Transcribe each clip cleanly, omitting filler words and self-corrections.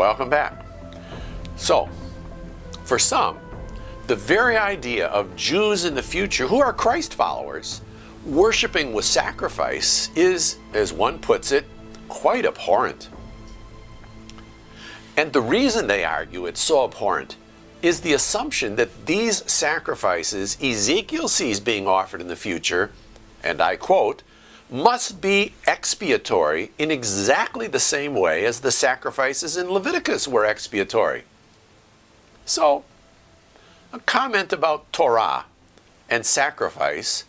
Welcome back. So, for some, the very idea of Jews in the future who are Christ followers worshiping with sacrifice is, as one puts it, quite abhorrent. And the reason they argue it's so abhorrent is the assumption that these sacrifices Ezekiel sees being offered in the future, and I quote, must be expiatory in exactly the same way as the sacrifices in Leviticus were expiatory. So, a comment about Torah and sacrifice,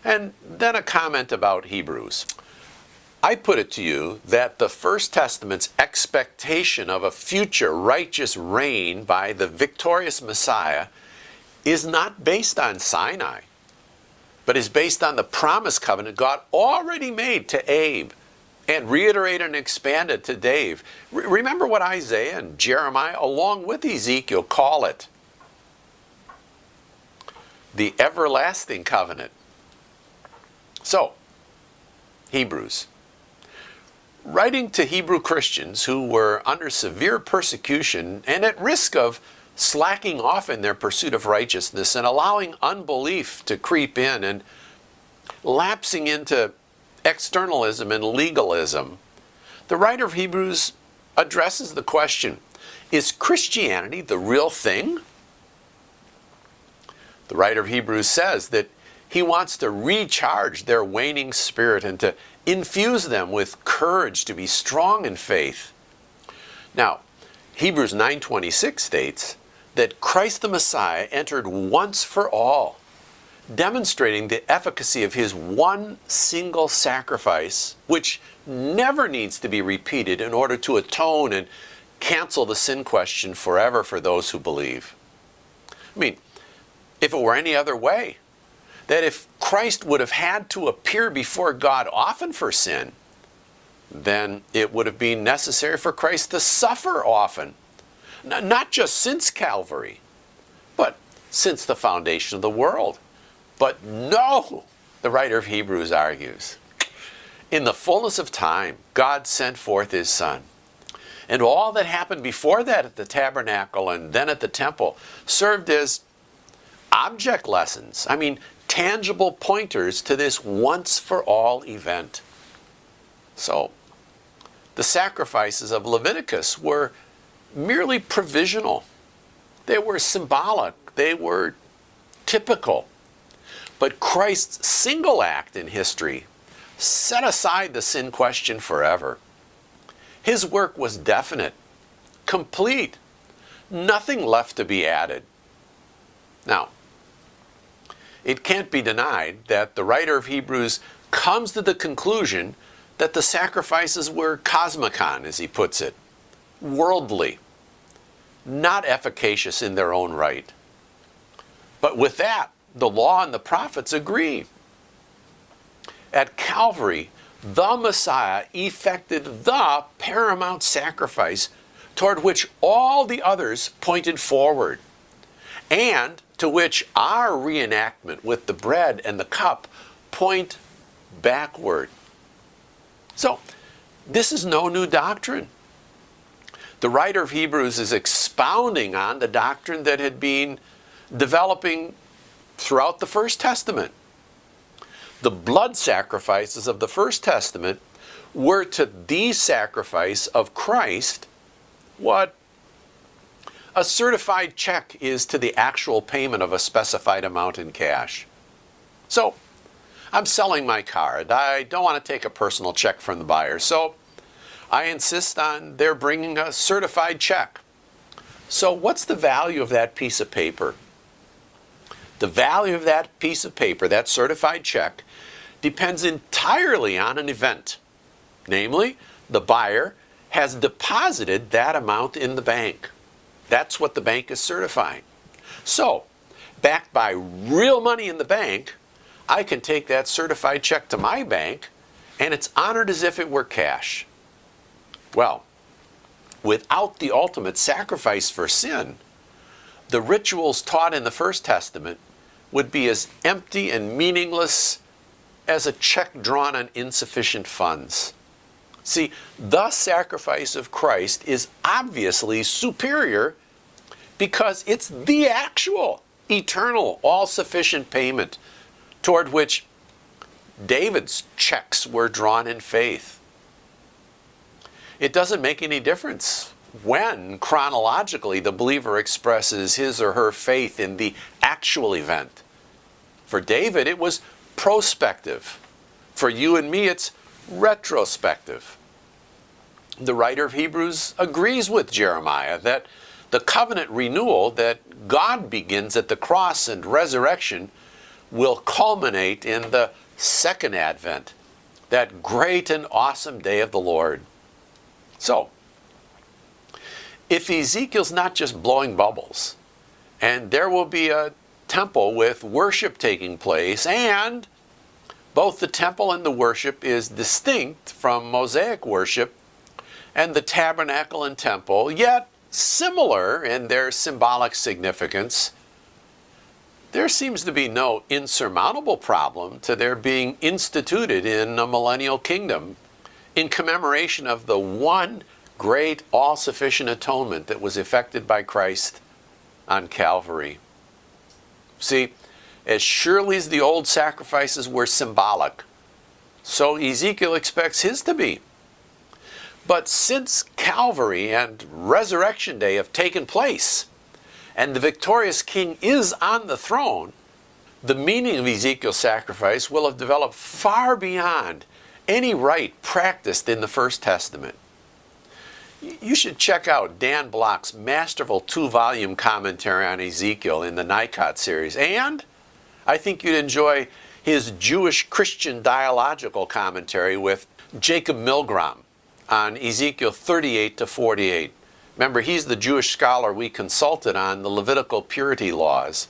and then a comment about Hebrews. I put it to you that the First Testament's expectation of a future righteous reign by the victorious Messiah is not based on Sinai, but is based on the promise covenant God already made to Abe and reiterated and expanded to Dave. Remember what Isaiah and Jeremiah, along with Ezekiel, call it: the everlasting covenant. So, Hebrews. Writing to Hebrew Christians who were under severe persecution and at risk of slacking off in their pursuit of righteousness and allowing unbelief to creep in and lapsing into externalism and legalism, the writer of Hebrews addresses the question, is Christianity the real thing? The writer of Hebrews says that he wants to recharge their waning spirit and to infuse them with courage to be strong in faith. Now, Hebrews 9:26 states that Christ the Messiah entered once for all, demonstrating the efficacy of his one single sacrifice, which never needs to be repeated in order to atone and cancel the sin question forever for those who believe. I mean, if it were any other way, that if Christ would have had to appear before God often for sin, then it would have been necessary for Christ to suffer often. Not just since Calvary, but since the foundation of the world. But no, the writer of Hebrews argues, in the fullness of time, God sent forth his Son. And all that happened before that at the tabernacle and then at the temple served as object lessons. I mean, tangible pointers to this once-for-all event. So, the sacrifices of Leviticus were merely provisional. They were symbolic. They were typical. But Christ's single act in history set aside the sin question forever. His work was definite, complete, nothing left to be added. Now, it can't be denied that the writer of Hebrews comes to the conclusion that the sacrifices were cosmicon, as he puts it, worldly, not efficacious in their own right. But with that, the law and the prophets agree. At Calvary, the Messiah effected the paramount sacrifice toward which all the others pointed forward, and to which our reenactment with the bread and the cup point backward. So, this is no new doctrine. The writer of Hebrews is expounding on the doctrine that had been developing throughout the First Testament. The blood sacrifices of the First Testament were to the sacrifice of Christ what a certified check is to the actual payment of a specified amount in cash. So, I'm selling my car and I don't want to take a personal check from the buyer, so I insist on their bringing a certified check. So what's the value of that piece of paper? The value of that piece of paper, that certified check, depends entirely on an event. Namely, the buyer has deposited that amount in the bank. That's what the bank is certifying. So, backed by real money in the bank, I can take that certified check to my bank and it's honored as if it were cash. Well, without the ultimate sacrifice for sin, the rituals taught in the First Testament would be as empty and meaningless as a check drawn on insufficient funds. See, the sacrifice of Christ is obviously superior because it's the actual, eternal, all-sufficient payment toward which David's checks were drawn in faith. It doesn't make any difference when, chronologically, the believer expresses his or her faith in the actual event. For David, it was prospective. For you and me, it's retrospective. The writer of Hebrews agrees with Jeremiah that the covenant renewal that God begins at the cross and resurrection will culminate in the second advent, that great and awesome day of the Lord. So, if Ezekiel's not just blowing bubbles, and there will be a temple with worship taking place, and both the temple and the worship is distinct from Mosaic worship and the tabernacle and temple, yet similar in their symbolic significance, there seems to be no insurmountable problem to their being instituted in a millennial kingdom in commemoration of the one great all-sufficient atonement that was effected by Christ on Calvary. See, as surely as the old sacrifices were symbolic, so Ezekiel expects his to be. But since Calvary and Resurrection Day have taken place, and the victorious king is on the throne, the meaning of Ezekiel's sacrifice will have developed far beyond any rite practiced in the First Testament. You should check out Dan Block's masterful 2-volume commentary on Ezekiel in the Nikot series, and I think you'd enjoy his Jewish-Christian dialogical commentary with Jacob Milgram on Ezekiel 38 to 48. Remember, he's the Jewish scholar we consulted on the Levitical purity laws.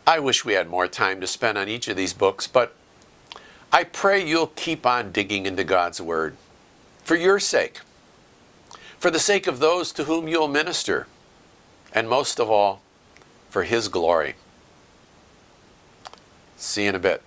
I wish we had more time to spend on each of these books, but I pray you'll keep on digging into God's Word for your sake, for the sake of those to whom you'll minister, and most of all, for His glory. See you in a bit.